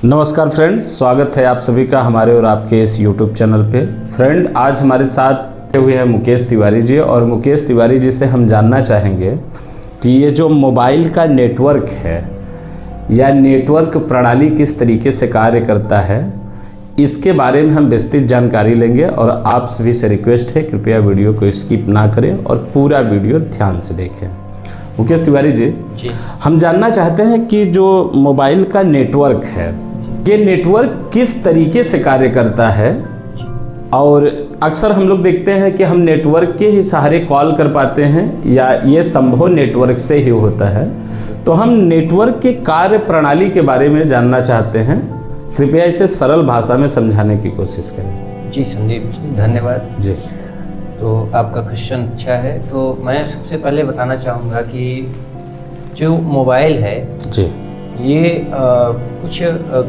नमस्कार फ्रेंड्स, स्वागत है आप सभी का हमारे और आपके इस YouTube चैनल पे। फ्रेंड, आज हमारे साथ हुए हैं मुकेश तिवारी जी, और मुकेश तिवारी जी से हम जानना चाहेंगे कि ये जो मोबाइल का नेटवर्क है या नेटवर्क प्रणाली किस तरीके से कार्य करता है, इसके बारे में हम विस्तृत जानकारी लेंगे। और आप सभी से रिक्वेस्ट है, कृपया वीडियो को स्किप ना करें और पूरा वीडियो ध्यान से देखें। मुकेश तिवारी जी, हम जानना चाहते हैं कि जो मोबाइल का नेटवर्क है, ये नेटवर्क किस तरीके से कार्य करता है। और अक्सर हम लोग देखते हैं कि हम नेटवर्क के ही सहारे कॉल कर पाते हैं या ये संभव नेटवर्क से ही होता है। तो हम नेटवर्क के कार्य प्रणाली के बारे में जानना चाहते हैं, कृपया इसे सरल भाषा में समझाने की कोशिश करें। जी संदीप जी, धन्यवाद जी। तो आपका क्वेश्चन अच्छा है। तो मैं सबसे पहले बताना चाहूँगा कि जो मोबाइल है जी, ये कुछ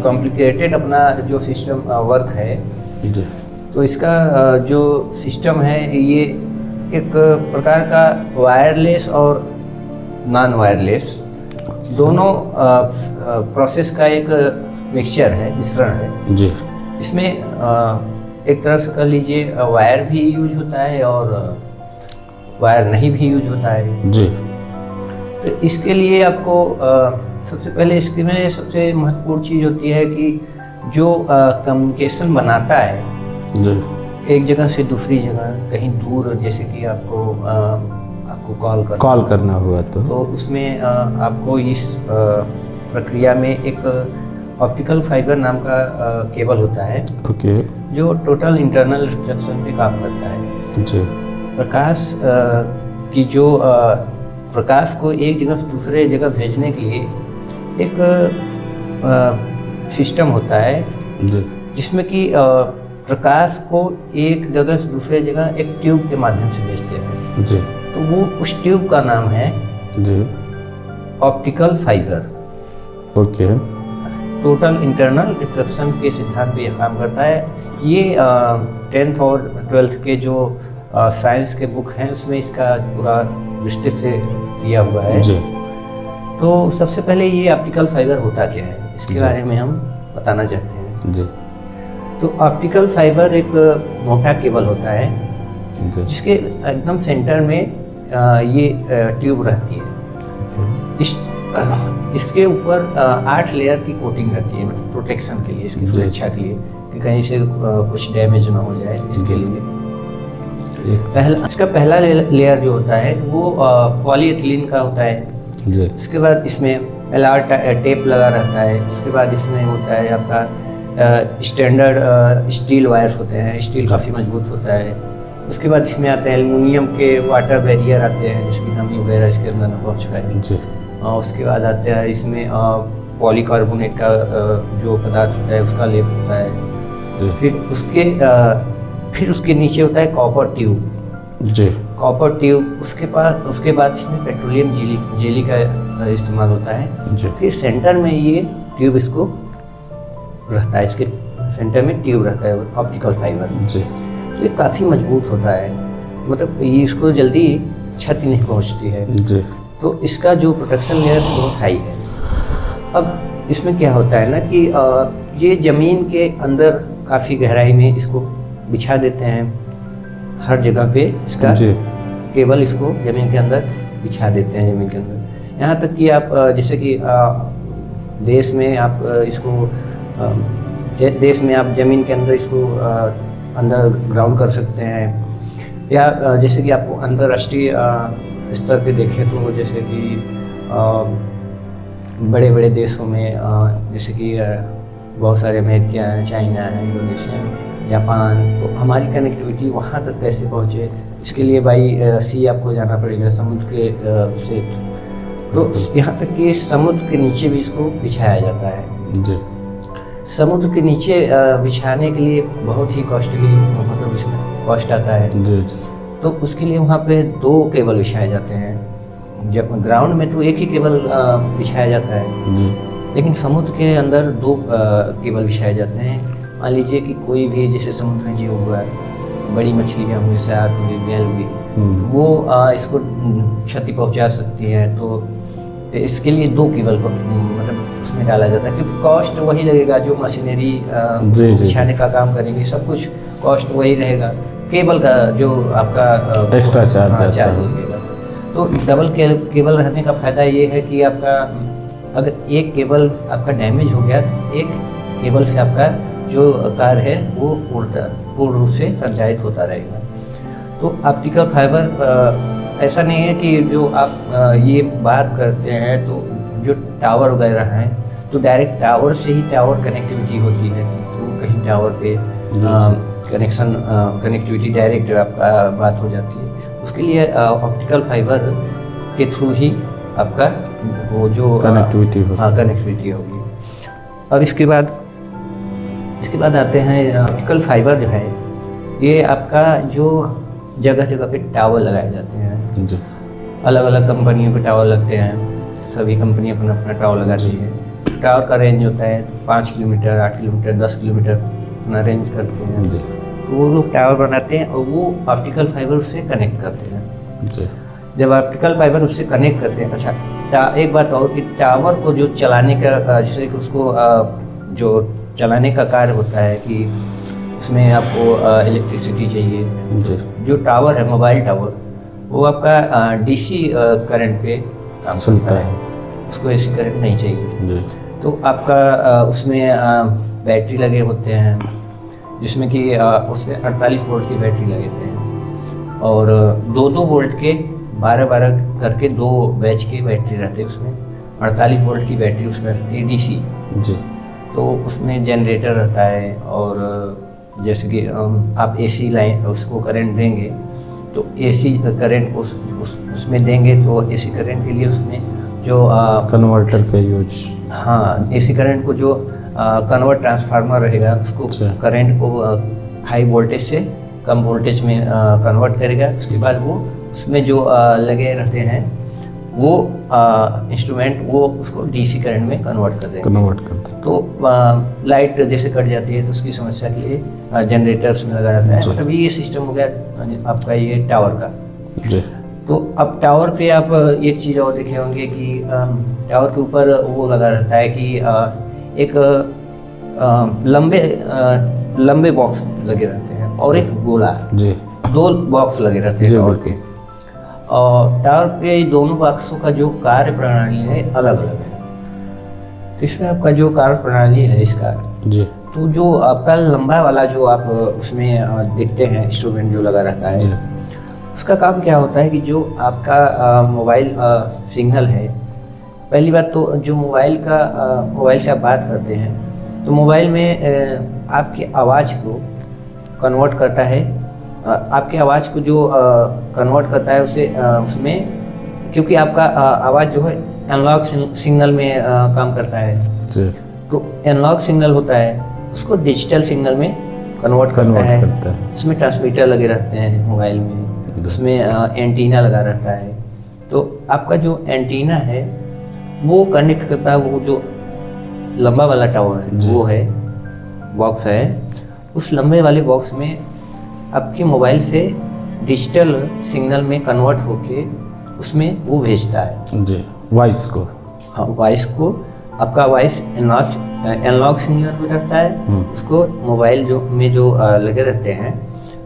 कॉम्प्लिकेटेड अपना जो सिस्टम वर्क है जी, तो इसका जो सिस्टम है ये एक प्रकार का वायरलेस और नॉन वायरलेस दोनों प्रोसेस का एक मिक्सचर है, मिश्रण है जी। इसमें एक तरह से कर लीजिए वायर भी यूज होता है और वायर नहीं भी यूज होता है जी। तो इसके लिए आपको सबसे पहले इसके में सबसे महत्वपूर्ण चीज़ होती है कि जो कम्युनिकेशन बनाता है जी, एक जगह से दूसरी जगह, कहीं दूर, जैसे कि आपको कॉल करना हुआ तो उसमें आपको इस प्रक्रिया में एक ऑप्टिकल फाइबर नाम का केबल होता है, ओके, जो टोटल इंटरनल रिफ्लेक्शन पे काम करता है। जी, प्रकाश की जो प्रकाश को एक जगह से दूसरे जगह भेजने के लिए एक सिस्टम होता है जी, जिसमें कि प्रकाश को एक जगह से दूसरे जगह एक ट्यूब के माध्यम से भेजते हैं। जी, तो वो उस ट्यूब का नाम है जी, optical fibre. Okay, total internal reflection के सिद्धांत पे यह काम करता है। ये 10th और 12th के जो साइंस के बुक हैं उसमें इसका पूरा विस्तृत से किया हुआ है जी। तो सबसे पहले ये ऑप्टिकल फाइबर होता क्या है, इसके बारे में हम बताना चाहते हैं जी। तो ऑप्टिकल फाइबर एक मोटा केबल होता है जी, जिसके एकदम सेंटर में ये ट्यूब रहती है। इसके ऊपर 8 लेयर की कोटिंग रहती है, मतलब प्रोटेक्शन के लिए, इसकी सुरक्षा के लिए कि कहीं से कुछ डैमेज ना हो जाए, इसके लिए। इसका पहला लेयर जो होता है वो पॉलीएथिलीन का होता है जी। इसके बाद इसमें एलआर टेप लगा रहता है। इसके बाद इसमें होता है आपका स्टैंडर्ड स्टील वायर्स होते हैं, स्टील काफ़ी मजबूत होता है। उसके बाद इसमें आते हैं एल्युमिनियम के वाटर बैरियर आते हैं, जिसकी नमी वगैरह इसके अंदर न पहुँच पाए जी। उसके बाद आते हैं इसमें पॉलीकार्बोनेट का जो पदार्थ होता है उसका लेप होता है। फिर उसके नीचे होता है कॉपर ट्यूब जी, कॉपर ट्यूब। उसके बाद इसमें पेट्रोलियम जेली का इस्तेमाल होता है जी। फिर सेंटर में ये ट्यूब इसको रहता है, इसके सेंटर में ट्यूब रहता है ऑप्टिकल फाइबर जी। तो ये काफ़ी मजबूत होता है, मतलब ये इसको जल्दी क्षति नहीं पहुँचती है जी। तो इसका जो प्रोटेक्शन लेयर बहुत हाई है। अब इसमें क्या होता है ना कि ये ज़मीन के अंदर काफ़ी गहराई में इसको बिछा देते हैं, हर जगह पे इसका केबल इसको ज़मीन के अंदर बिछा देते हैं, ज़मीन के अंदर। यहाँ तक कि आप जैसे कि देश में आप ज़मीन के अंदर इसको अंदर ग्राउंड कर सकते हैं, या जैसे कि आपको अंतर्राष्ट्रीय स्तर पे देखें तो जैसे कि बड़े बड़े देशों में जैसे कि बहुत सारे अमेरिका है, चाइना है, इंडोनेशिया, जापान, तो हमारी कनेक्टिविटी वहाँ तक कैसे पहुँचे, इसके लिए बाई सी आपको जाना पड़ेगा, समुद्र के से। तो यहाँ तक कि समुद्र के नीचे भी इसको बिछाया जाता है जी। समुद्र के नीचे बिछाने के लिए बहुत ही कॉस्टली, मतलब इसमें कॉस्ट आता है जी। तो उसके लिए वहाँ पे 2 केबल बिछाए जाते हैं। जब ग्राउंड में तो एक ही केबल बिछाया जाता है जी, लेकिन समुद्र के अंदर 2 केबल बिछाए जाते हैं। मान लीजिए कि कोई भी जैसे समुद्र में जीव हुआ है, बड़ी मछलियाँ हुई, शार्क हुई, व्हेल हुई, वो इसको क्षति पहुँचा सकती है। तो इसके लिए 2 केबल मतलब उसमें निकाला जाता है, क्योंकि कॉस्ट वही लगेगा जो मशीनरी जी, जी। बिछाने का काम करेंगे, सब कुछ कॉस्ट वही रहेगा। केबल का जो आपका एक्स्ट्रा चार्ज आता चार्ज है। लगेगा। तो डबल केबल रहने का फ़ायदा ये है कि आपका अगर एक केबल आपका डैमेज हो गया, एक केबल से आपका जो कार्य है वो पूर्ण रूप से संचालित होता रहेगा। तो ऑप्टिकल फाइबर ऐसा नहीं है कि जो आप ये बात करते हैं तो जो टावर वगैरह हैं तो डायरेक्ट टावर से ही टावर कनेक्टिविटी होती है, तो कहीं टावर पे कनेक्टिविटी डायरेक्ट आपका बात हो जाती है। उसके लिए ऑप्टिकल फाइबर के थ्रू ही आपका वो जो कनेक्टिविटी होगी। हाँ, कनेक्टिविटी होगी। और इसके बाद आते हैं ऑप्टिकल फाइबर जो है, ये आपका जो जगह जगह पे टावर लगाए जाते हैं। जी। अलग अलग कंपनियों के टावर लगते हैं, सभी कंपनी अपना अपना टावर लगाती है। टावर का रेंज होता है 5 किलोमीटर, 8 किलोमीटर, 10 किलोमीटर अपना रेंज करते हैं। जी। तो वो लोग टावर बनाते हैं और वो ऑप्टिकल फाइबर उससे कनेक्ट करते हैं। जी। जब ऑप्टिकल फाइबर उससे कनेक्ट करते हैं, अच्छा एक बात और कि टावर को जो चलाने का जैसे कि उसको जो चलाने का कार्य होता है कि उसमें आपको इलेक्ट्रिसिटी चाहिए। जी। जो टावर है, मोबाइल टावर, वो आपका डीसी करंट पे काम चलता करता है, है। उसको एसी करंट नहीं चाहिए। जी। तो आपका उसमें बैटरी लगे होते हैं, जिसमें कि उसमें 48 वोल्ट की बैटरी लगे थे और 2-2 वोल्ट के 12-12 करके 2 बैच के बैटरी रहते हैं उसमें। 48 वोल्ट की बैटरी उसमें रहती है डीसी। जी। तो उसमें जनरेटर रहता है और जैसे कि आप एसी लाइन उसको करंट देंगे तो एसी करंट उसमें देंगे तो एसी करंट के लिए उसमें जो कन्वर्टर का यूज। हाँ, एसी करंट को जो कन्वर्ट ट्रांसफार्मर रहेगा उसको अच्छा। करंट को हाई वोल्टेज से कम वोल्टेज में कन्वर्ट करेगा। उसके बाद वो उसमें जो लगे रहते हैं वो इंस्ट्रूमेंट वो उसको डीसी करंट में कन्वर्ट कर देंगे। कन्वर्ट करते हैं। तो लाइट जैसे कट जाती है तो उसकी समस्या के लिए जनरेटर उसमें लगा रहता है। जी। मतलब ये सिस्टम हो गया आपका ये टावर का। जी। तो अब टावर पे आप एक चीज़ और देखे होंगे कि टावर के ऊपर वो लगा रहता है कि एक लंबे बॉक्स लगे रहते हैं और एक गोला, जी। 2 बॉक्स लगे रहते हैं जी, टावर बिल्कुल। पे। और टावर पे दोनों बॉक्सों का जो कार्य प्रणाली है अलग अलग है। तो इसमें आपका जो कार्य प्रणाली है इसका, जी। तो जो आपका लंबा वाला जो आप उसमें देखते हैं इंस्ट्रूमेंट जो लगा रहता जी। है, उसका काम क्या होता है कि जो आपका मोबाइल सिग्नल है, पहली बात तो जो मोबाइल से आप बात करते हैं तो मोबाइल में आपकी आवाज़ को कन्वर्ट करता है। आपकी आवाज़ को जो कन्वर्ट करता है उसे उसमें, क्योंकि आपका आवाज़ जो है एनालॉग सिग्नल में काम करता है, जी। तो एनालॉग सिग्नल होता है उसको डिजिटल सिग्नल में कन्वर्ट करता है। उसमें ट्रांसमीटर लगे रहते हैं मोबाइल में, उसमें एंटीना लगा रहता है। तो आपका जो एंटीना है वो कनेक्ट करता है, वो जो लंबा वाला टावर है वो है बॉक्स है, उस लंबे वाले बॉक्स में आपके मोबाइल से डिजिटल सिग्नल में कन्वर्ट होके उसमें वो भेजता है। जी। वॉइस को। हाँ, वॉइस को आपका वॉइस एनालॉग सिग्नल हो जाता है, उसको मोबाइल जो लगे रहते हैं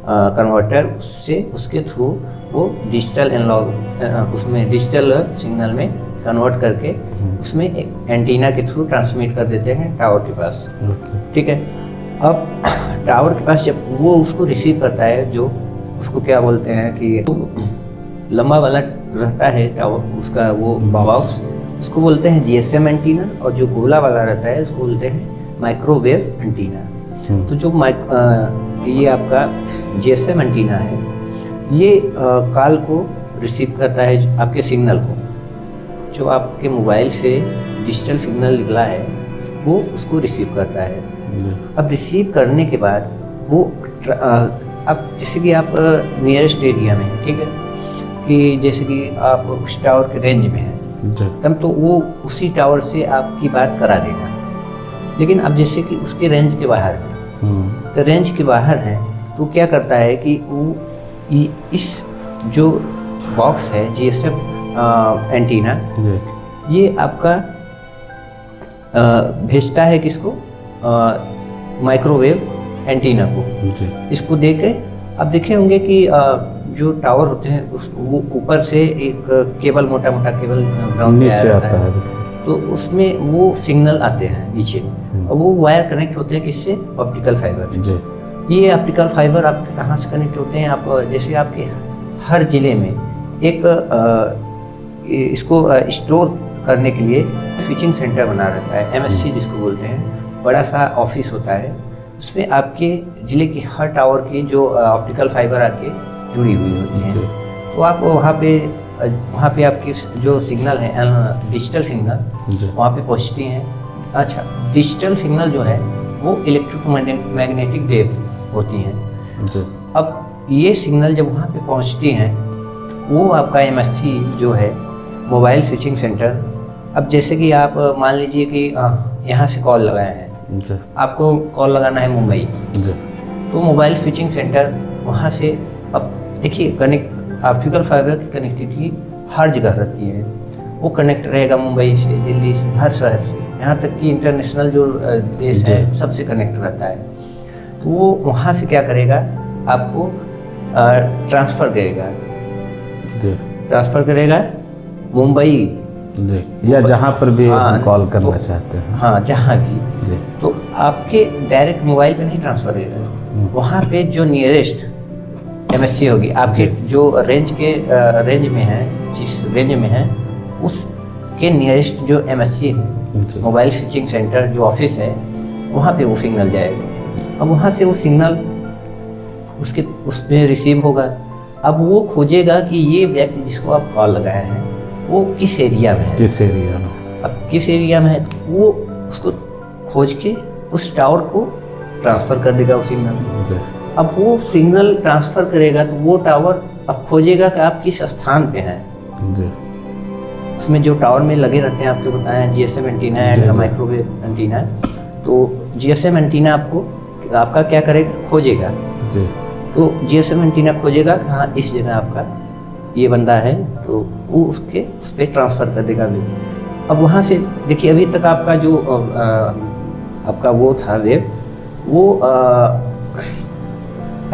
कन्वर्टर, उससे उसके थ्रू वो डिजिटल एनालॉग उसमें डिजिटल सिग्नल में कन्वर्ट करके उसमें एक एंटीना के थ्रू ट्रांसमिट कर देते हैं टावर के पास। ठीक है। अब टावर के पास जब वो उसको रिसीव करता है, जो उसको क्या बोलते हैं कि लंबा वाला रहता है टावर, उसका वो बॉक्स, उसको बोलते हैं जीएसएम एंटीना, और जो गोला वाला रहता है उसको बोलते हैं माइक्रोवेव एंटीना। तो जो ये आपका जीएसएम एंटीना है, ये कॉल को रिसीव करता है, आपके सिग्नल को, जो आपके मोबाइल से डिजिटल सिग्नल निकला है वो उसको रिसीव करता है। अब रिसीव करने के बाद वो अब जैसे कि आप नियरेस्ट एरिया में हैं, ठीक है, कि जैसे कि आप उस टावर के रेंज में हैं, तब तो वो उसी टावर से आपकी बात करा देगा। लेकिन अब जैसे कि उसके रेंज के बाहर है, तो रेंज के बाहर है तो क्या करता है कि वो इस जो बॉक्स है जीएसएम एंटीना, ये आपका भेजता है किसको, माइक्रोवेव एंटीना को। जी इसको दे के आप देखे होंगे कि जो टावर होते हैं उस वो ऊपर से एक केबल, मोटा मोटा केबल ग्राउंड पे नीचे आता आता है, है। तो उसमें वो सिग्नल आते हैं नीचे, और वो वायर कनेक्ट होते हैं किससे, ऑप्टिकल फाइबर। जी ये ऑप्टिकल फाइबर आपके कहाँ से कनेक्ट होते हैं, आप जैसे आपके हर जिले में एक इसको स्टोर करने के लिए स्विचिंग सेंटर बना रहता है, एमएससी जिसको बोलते हैं, बड़ा सा ऑफिस होता है। उसमें आपके ज़िले की हर टावर की जो ऑप्टिकल फाइबर आके जुड़ी हुई होती हैं, तो आप वहाँ पे आपकी जो सिग्नल है, डिजिटल सिग्नल जी वहाँ पे पहुँचती हैं। अच्छा, डिजिटल सिग्नल जो है वो इलेक्ट्रोमैग्नेटिक वेव होती हैं। जी अब ये सिग्नल जब वहाँ पे पहुँचती हैं, वो आपका एमएससी जो है, मोबाइल स्विचिंग सेंटर, अब जैसे कि आप मान लीजिए कि यहाँ से कॉल लगाए हैं, जी आपको कॉल लगाना है मुंबई, जी तो मोबाइल स्विचिंग सेंटर वहाँ से, अब देखिए ऑप्टिकल फाइबर की कनेक्टिविटी हर जगह रहती है, वो कनेक्ट रहेगा मुंबई से, दिल्ली से, हर शहर से, यहाँ तक कि इंटरनेशनल जो देश है सबसे कनेक्ट रहता है। तो वो वहाँ से क्या करेगा, आपको ट्रांसफ़र करेगा, जी करेगा मुंबई, जी, या जहाँ पर भी हाँ, कॉल करना तो चाहते हैं। हाँ जहाँ भी, जी तो आपके डायरेक्ट मोबाइल पे नहीं ट्रांसफ़र करेगा, वहाँ पे जो नियरेस्ट एमएससी होगी आपके जो रेंज में है, जिस रेंज में है उसके नियरेस्ट जो एमएससी है, जी मोबाइल स्विचिंग सेंटर जो ऑफिस है, वहाँ पे वो सिग्नल जाएगा। अब वहाँ से वो सिग्नल उसमें रिसीव होगा। अब वो खोजेगा कि ये व्यक्ति जिसको आप कॉल लगाए हैं वो किस एरिया में है, किस एरिया में। अब किस एरिया में है तो वो उसको खोज के उस टावर को ट्रांसफ़र कर देगा वो सिग्नल। जी अब वो सिग्नल ट्रांसफ़र करेगा तो वो टावर अब खोजेगा कि आप किस स्थान पे हैं। जी उसमें जो टावर में लगे रहते हैं, आपको बताया जीएसएम एंटीना है, माइक्रोवेव एंटीना है, तो जीएसएम एंटीना आपका क्या करेगा, खोजेगा। जी तो जीएसएम एंटीना खोजेगा कि हाँ इस जगह आपका ये बंदा है, तो वो उस पर ट्रांसफ़र कर देगा वेव। अब वहाँ से देखिए, अभी तक आपका जो आपका वो था वेव, वो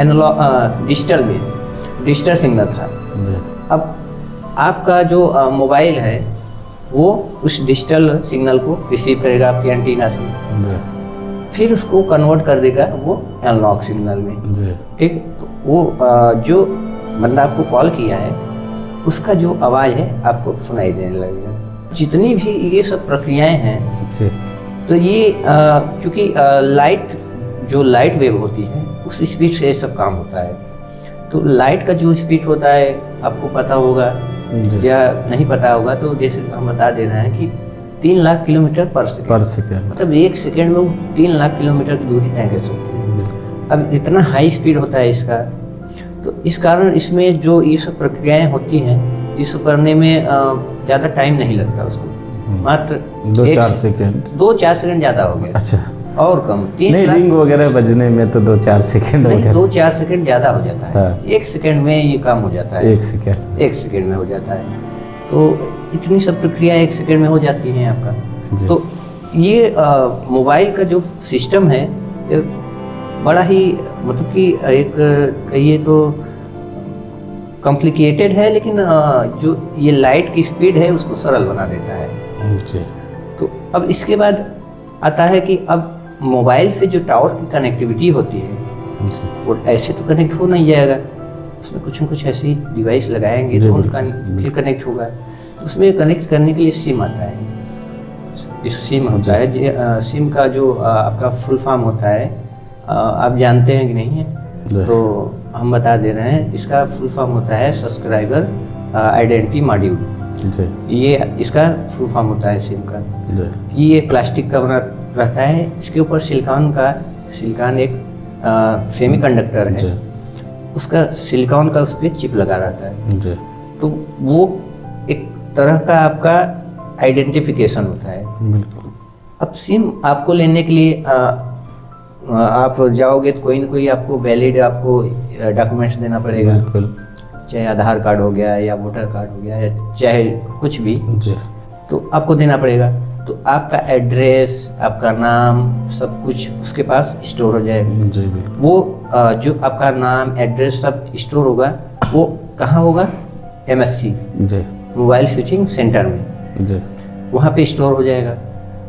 एनालॉग डिजिटल सिग्नल था। जी अब आपका जो मोबाइल है वो उस डिजिटल सिग्नल को रिसीव करेगा आपके एंटीना से, जी फिर उसको कन्वर्ट कर देगा वो एनालॉग सिग्नल में। जी ठीक, तो वो जो बंदा आपको कॉल किया है उसका जो आवाज़ है आपको सुनाई देने लगेगा। जितनी भी ये सब प्रक्रियाएं हैं, जी तो ये क्योंकि लाइट वेव होती है उस स्पीड से ये सब काम होता है। तो लाइट का जो स्पीड होता है आपको पता होगा जी या नहीं पता होगा, तो जैसे हम बता दे रहे हैं कि 3 लाख किलोमीटर पर सेकेंड, मतलब 1 सेकेंड में वो 3 लाख किलोमीटर की दूरी तय कर सकते हैं। अब इतना हाई स्पीड होता है इसका, तो इस कारण इसमें जो ये सब प्रक्रियाएं होती हैं, इस करने में ज़्यादा टाइम नहीं लगता उसको, मात्र 2-4 सेकेंड। 2-4 सेकेंड ज़्यादा हो गया, अच्छा, और कम 3 नहीं, लाख रिंग वगैरह बजने में तो 2-4 सेकेंड नहीं, वगैरह। 2-4 सेकेंड ज़्यादा हो जाता है। हाँ। 1 सेकेंड में ये काम हो जाता है, 1 सेकेंड। 1 सेकेंड में हो जाता है। तो इतनी सब प्रक्रिया 1 सेकेंड में हो जाती हैं आपका। जी। तो ये मोबाइल का जो सिस्टम है, ये बड़ा ही मतलब कि एक कहिए तो कॉम्प्लिकेटेड है, लेकिन जो ये लाइट की स्पीड है उसको सरल बना देता है। जी तो अब इसके बाद आता है कि अब मोबाइल से जो टावर की कनेक्टिविटी होती है जी वो ऐसे तो कनेक्ट हो नहीं जाएगा, उसमें कुछ न कुछ ऐसी डिवाइस लगाएंगे जी, तो बिल्कुल, उनका फिर कनेक्ट होगा। उसमें कनेक्ट करने के लिए सिम आता है, इस सिम होता है। सिम का जो आपका फुल फॉर्म होता है, आप जानते हैं कि नहीं है, जी। तो हम बता दे रहे हैं। इसका फुल फॉर्म होता है सब्सक्राइबर आइडेंटिटी मॉड्यूल। जी ये इसका फुल फॉर्म होता है सिम का। जी ये प्लास्टिक का बना रहता है, इसके ऊपर सिलिकॉन एक सेमीकंडक्टर है, जी उसका सिलिकॉन का उस पर चिप लगा रहता है। जी तो वो एक तरह का आपका आइडेंटिफिकेशन होता है। बिल्कुल। अब सिम आपको लेने के लिए आप जाओगे तो कोई ना कोई आपको वैलिड आपको डॉक्यूमेंट्स देना पड़ेगा, बिल्कुल। चाहे आधार कार्ड हो गया या वोटर कार्ड हो गया या चाहे कुछ भी, जी तो आपको देना पड़ेगा। तो आपका एड्रेस, आपका नाम, सब कुछ उसके पास स्टोर हो जाएगा। जी बिल्कुल। वो जो आपका नाम, एड्रेस सब स्टोर होगा, वो कहाँ होगा? MSC, जी मोबाइल स्विचिंग सेंटर में, जी वहाँ पे स्टोर हो जाएगा।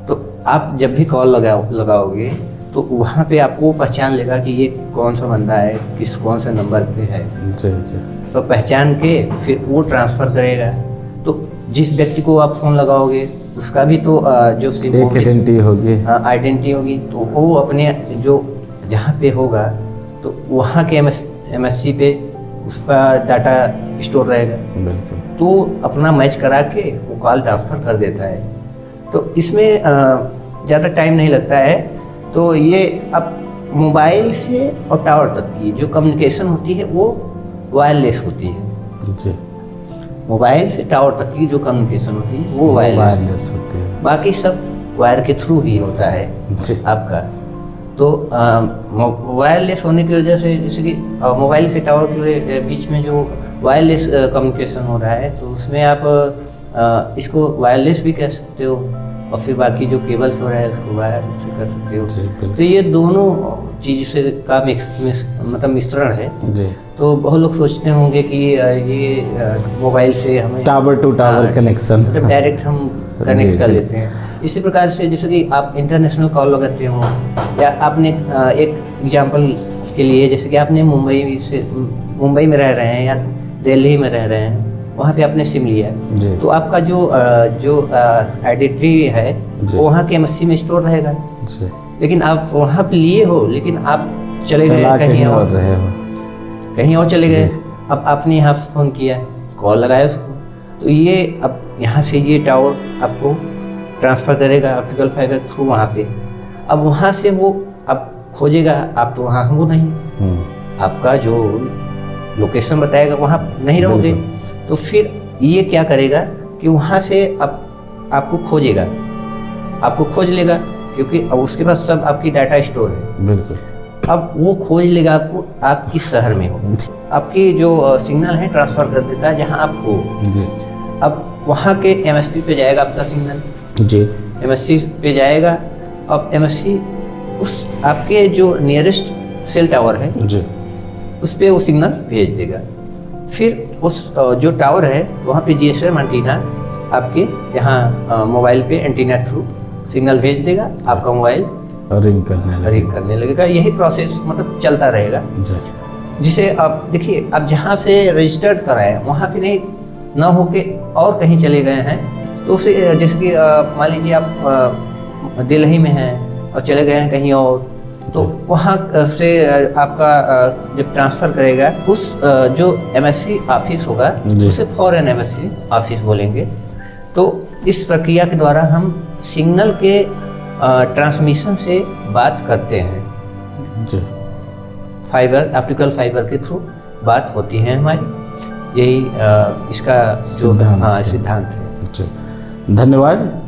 तो आप जब भी कॉल लगाओगे तो वहाँ पे आपको पहचान लेगा कि ये कौन सा बंदा है, कौन सा नंबर पे है। जी जी तो पहचान के फिर वो ट्रांसफ़र करेगा। तो जिस व्यक्ति को आप फ़ोन लगाओगे उसका भी तो जो सिम एक आइडेंटिटी होगी। आइडेंटिटी होगी, तो वो अपने जो जहाँ पे होगा तो वहाँ के MSC पे उसका डाटा स्टोर रहेगा। बिल्कुल। तो अपना मैच करा के वो कॉल ट्रांसफ़र कर देता है। तो इसमें ज़्यादा टाइम नहीं लगता है। तो ये अब मोबाइल से और टावर तक की जो कम्युनिकेशन होती है वो वायरलेस होती है। जी। मोबाइल से टावर तक की जो कम्युनिकेशन होती है वो वायरलेस होती है। बाकी सब वायर के थ्रू ही होता है जी। आपका। तो वायरलेस होने की वजह से, जैसे कि मोबाइल से टावर के बीच में जो वायरलेस कम्युनिकेशन हो रहा है, तो उसमें आप इसको वायरलेस भी कह सकते हो, और फिर बाकी जो केबल्स हो रहा है उसको वायर से कर सकते हो। जी, बिल्कुल। तो ये दोनों चीज़ से का मतलब मिश्रण है। जी। तो बहुत लोग सोचते होंगे कि ये मोबाइल से हमें टावर टू टावर कनेक्शन, मतलब डायरेक्ट हम जी, कनेक्ट कर जी। लेते हैं। इसी प्रकार से जैसे कि आप इंटरनेशनल कॉल लगाते हो, या आपने एक एग्जांपल के लिए, जैसे कि आपने मुंबई में रह रहे हैं या दिल्ली में रह रहे हैं, वहाँ पे आपने सिम लिया, जी। तो आपका जो आइडेंटिटी है जी। वो वहाँ के MSC में स्टोर रहेगा। जी। लेकिन आप वहाँ पे लिए हो, लेकिन आप चले गए चला कहीं और, रहे हो। कहीं और चले गए। जी। अब आपने यहाँ फ़ोन किया, कॉल लगाया उसको, तो ये अब यहाँ से ये टावर आपको ट्रांसफ़र करेगा ऑप्टिकल फाइबर थ्रू वहाँ पे। अब वहाँ से वो अब खोजेगा, आप तो वहाँ हो नहीं, आपका जो लोकेशन बताएगा वहाँ नहीं रहोगे। तो फिर ये क्या करेगा कि वहाँ से अब आपको खोजेगा, आपको खोज लेगा, क्योंकि अब उसके पास सब आपकी डाटा स्टोर है। बिल्कुल। अब वो खोज लेगा आपको, आप किस शहर में हो, आपकी जो सिग्नल है ट्रांसफ़र कर देता है जहाँ आप हो। जी। अब वहाँ के MSP पे जाएगा आपका सिग्नल, जी। MSC पे जाएगा। अब MSC उस आपके जो नियरेस्ट सेल टावर है जी। उस पर वो सिग्नल भेज देगा। फिर उस जो टावर है वहाँ पे GSM एंटीना आपके यहाँ मोबाइल पे एंटीना थ्रू सिग्नल भेज देगा, आपका मोबाइल रिंग करने लगेगा। यही प्रोसेस मतलब चलता रहेगा। जी। जिसे आप देखिए, आप जहाँ से रजिस्टर्ड कराए वहाँ पे नहीं ना होके और कहीं चले गए हैं, तो उसे जैसे कि मान लीजिए आप दिल्ली में हैं और चले गए हैं कहीं और, तो वहाँ से आपका जब ट्रांसफ़र करेगा उस जो MSC ऑफिस होगा उसे फॉरेन MSC ऑफिस बोलेंगे। तो इस प्रक्रिया के द्वारा हम सिग्नल के ट्रांसमिशन से बात करते हैं। जी। फाइबर, ऑप्टिकल फाइबर के थ्रू बात होती है हमारी। यही इसका सिद्धांत सिद्धांत है। जी। धन्यवाद।